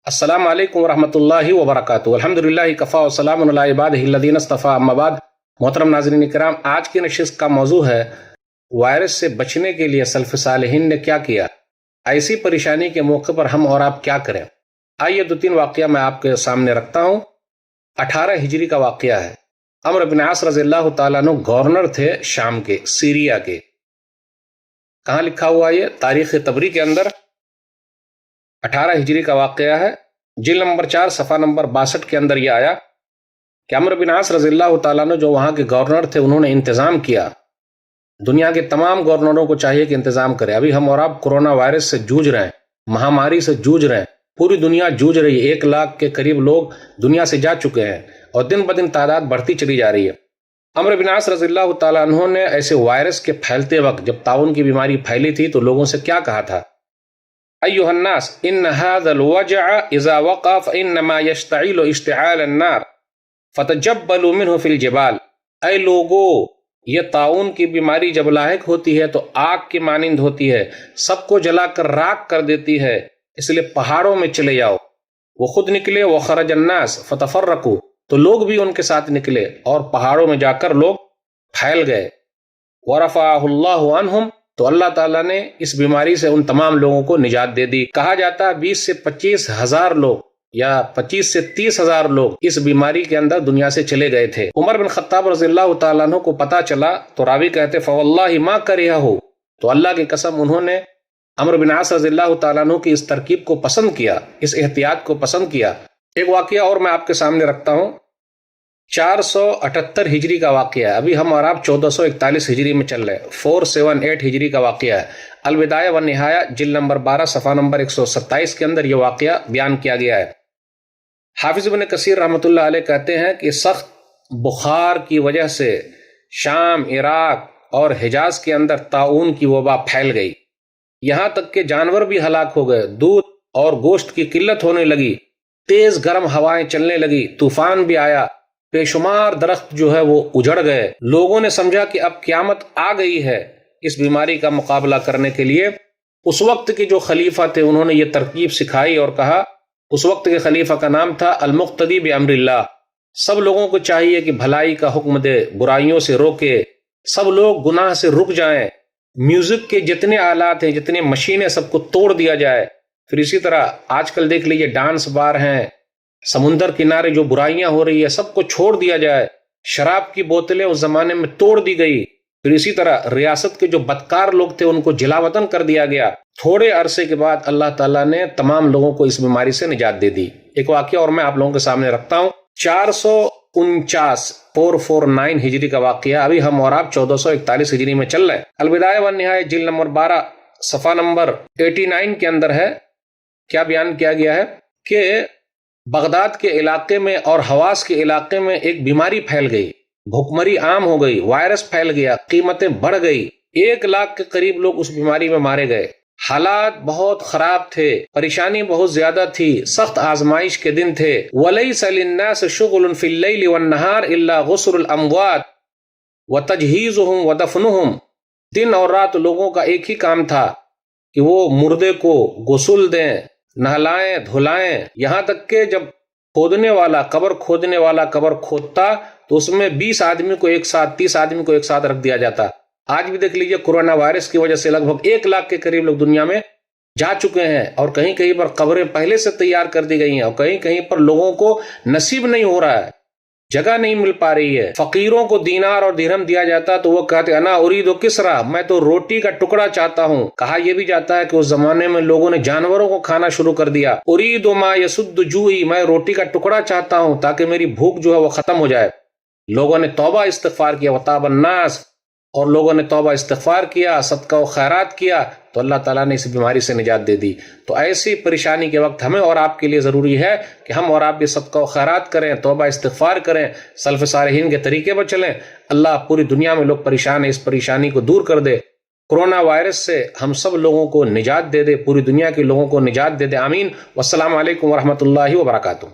السلام علیکم ورحمۃ اللہ وبرکاتہ۔ الحمدللہ کفا وسلام علی عبادہ الذین اصطفیٰ، اما بعد۔ محترم ناظرین کرام، آج کی نشست کا موضوع ہے وائرس سے بچنے کے لیے سلف صالحین نے کیا کیا، ایسی پریشانی کے موقع پر ہم اور آپ کیا کریں۔ آئیے دو تین واقعہ میں آپ کے سامنے رکھتا ہوں۔ 18 ہجری کا واقعہ ہے۔ عمرو بن عاص رضی اللہ تعالیٰ عنہ گورنر تھے شام کے، سیریا کے۔ کہاں لکھا ہوا یہ؟ تاریخ طبری کے اندر 18 ہجری کا واقعہ ہے، جلد نمبر 4 صفحہ نمبر 62 کے اندر یہ آیا کہ عمرو بن عاص رضی اللہ تعالیٰ عنہ جو وہاں کے گورنر تھے، انہوں نے انتظام کیا۔ دنیا کے تمام گورنروں کو چاہیے کہ انتظام کرے۔ ابھی ہم اور آپ کورونا وائرس سے جوجھ رہے ہیں، مہاماری سے جوجھ رہے ہیں، پوری دنیا جوجھ رہی ہے۔ 1 لاکھ کے قریب لوگ دنیا سے جا چکے ہیں اور دن بدن تعداد بڑھتی چلی جا رہی ہے۔ عمرو بن عاص رضی اللہ تعالیٰ عنہ نے ایسے وائرس کے پھیلتے وقت، جب طاعون کی بیماری پھیلی تھی، تو لوگوں سے کیا کہا تھا؟ ایھا الناس ان هذا الوجع اذا وقع فانما يشتعل اشتعال النار فتجبلوا منه في الجبال۔ اے لوگو، یہ طاعون کی بیماری جب لاحق ہوتی ہے تو آگ کی مانند ہوتی ہے، سب کو جلا کر راکھ کر دیتی ہے، اس لیے پہاڑوں میں چلے جاؤ۔ وہ خود نکلے، وخرج الناس فتفرقوا، تو لوگ بھی ان کے ساتھ نکلے اور پہاڑوں میں جا کر لوگ پھیل گئے۔ ورفعہ اللہ عنہم، تو اللہ تعالیٰ نے اس بیماری سے ان تمام لوگوں کو نجات دے دی۔ کہا جاتا ہے 20 سے 25 ہزار لوگ یا 25 سے 30 ہزار لوگ اس بیماری کے اندر دنیا سے چلے گئے تھے۔ عمر بن خطاب رضی اللہ تعالیٰ عنہ کو پتا چلا تو راوی کہتے فواللہ ما کرہہ، تو اللہ کی قسم انہوں نے عمرو بن عاص رضی اللہ تعالیٰ عنہ کی اس ترکیب کو پسند کیا، اس احتیاط کو پسند کیا۔ ایک واقعہ اور میں آپ کے سامنے رکھتا ہوں۔ 478 ہجری کا واقعہ ہے۔ ابھی ہم اور آپ 1441 ہجری میں چل رہے ہیں۔ 478 ہجری کا واقعہ ہے۔ البدایہ والنہایہ جلد نمبر 12 صفحہ نمبر 127 کے اندر یہ واقعہ بیان کیا گیا ہے۔ حافظ ابن کثیر رحمۃ اللہ علیہ کہتے ہیں کہ سخت بخار کی وجہ سے شام، عراق اور حجاز کے اندر طاعون کی وبا پھیل گئی، یہاں تک کہ جانور بھی ہلاک ہو گئے، دودھ اور گوشت کی قلت ہونے لگی، تیز گرم ہوائیں چلنے لگی، طوفان بھی آیا، بے شمار درخت جو ہے وہ اجڑ گئے۔ لوگوں نے سمجھا کہ اب قیامت آ گئی ہے۔ اس بیماری کا مقابلہ کرنے کے لیے اس وقت کے جو خلیفہ تھے، انہوں نے یہ ترکیب سکھائی اور کہا، اس وقت کے خلیفہ کا نام تھا المقتدی بامر اللہ۔ سب لوگوں کو چاہیے کہ بھلائی کا حکم دے، برائیوں سے روکے، سب لوگ گناہ سے رک جائیں، میوزک کے جتنے آلات ہیں، جتنے مشینیں، سب کو توڑ دیا جائے۔ پھر اسی طرح آج کل دیکھ لیجیے ڈانس بار ہیں، سمندر کنارے جو برائیاں ہو رہی ہے سب کو چھوڑ دیا جائے۔ شراب کی بوتلیں اس زمانے میں توڑ دی گئی۔ پھر اسی طرح ریاست کے جو بدکار لوگ تھے ان کو جلا وطن کر دیا گیا۔ تھوڑے عرصے کے بعد اللہ تعالیٰ نے تمام لوگوں کو اس بیماری سے نجات دے دی۔ ایک واقعہ اور میں آپ لوگوں کے سامنے رکھتا ہوں۔ 449 ہجری کا واقعہ۔ ابھی ہم اور آپ 1441 ہجری میں چل رہے ہیں۔ البدایہ والنہایہ جلد نمبر 12 صفحہ نمبر 89 کے اندر ہے، کیا بیان کیا گیا ہے کہ بغداد کے علاقے میں اور حواس کے علاقے میں ایک بیماری پھیل گئی، بھوکمری عام ہو گئی، وائرس پھیل گیا، قیمتیں بڑھ گئی، 1 لاکھ کے قریب لوگ اس بیماری میں مارے گئے۔ حالات بہت خراب تھے، پریشانی بہت زیادہ تھی، سخت آزمائش کے دن تھے۔ وَلَيْسَ لِلنَّاسِ شُغْلٌ فِي اللَّيْلِ وَالنَّهَارِ إِلَّا غُسْلُ الْأَمْوَاتِ وَتَجْهِيزُهُمْ وَدَفْنُهُمْ۔ دن اور رات لوگوں کا ایک ہی کام تھا کہ وہ مردے کو غسل دیں، نہلائیں، دھلائیں، یہاں تک کہ جب کھودنے والا، قبر کھودنے والا قبر کھودتا تو اس میں 20 آدمی کو ایک ساتھ، 30 آدمی کو ایک ساتھ رکھ دیا جاتا۔ آج بھی دیکھ لیجئے کورونا وائرس کی وجہ سے لگ بھگ 1 لاکھ کے قریب لوگ دنیا میں جا چکے ہیں، اور کہیں کہیں پر قبریں پہلے سے تیار کر دی گئی ہیں، اور کہیں کہیں پر لوگوں کو نصیب نہیں ہو رہا ہے، جگہ نہیں مل پا رہی ہے۔ فقیروں کو دینار اور درہم دیا جاتا تو وہ کہتے انا ارید کسرا، میں تو روٹی کا ٹکڑا چاہتا ہوں۔ کہا یہ بھی جاتا ہے کہ اس زمانے میں لوگوں نے جانوروں کو کھانا شروع کر دیا۔ ارید ما یسد جوعی، میں روٹی کا ٹکڑا چاہتا ہوں تاکہ میری بھوک جو ہے وہ ختم ہو جائے۔ لوگوں نے توبہ استغفار کیا، وتاب الناس، اور لوگوں نے توبہ استغفار کیا، صدقہ و خیرات کیا، تو اللہ تعالیٰ نے اس بیماری سے نجات دے دی۔ تو ایسی پریشانی کے وقت ہمیں اور آپ کے لیے ضروری ہے کہ ہم اور آپ بھی صدقہ و خیرات کریں، توبہ استغفار کریں، سلف صالحین کے طریقے پر چلیں۔ اللہ پوری دنیا میں لوگ پریشان ہیں، اس پریشانی کو دور کر دے، کورونا وائرس سے ہم سب لوگوں کو نجات دے دے، پوری دنیا کے لوگوں کو نجات دے دے، آمین۔ والسلام علیکم ورحمۃ اللہ وبرکاتہ۔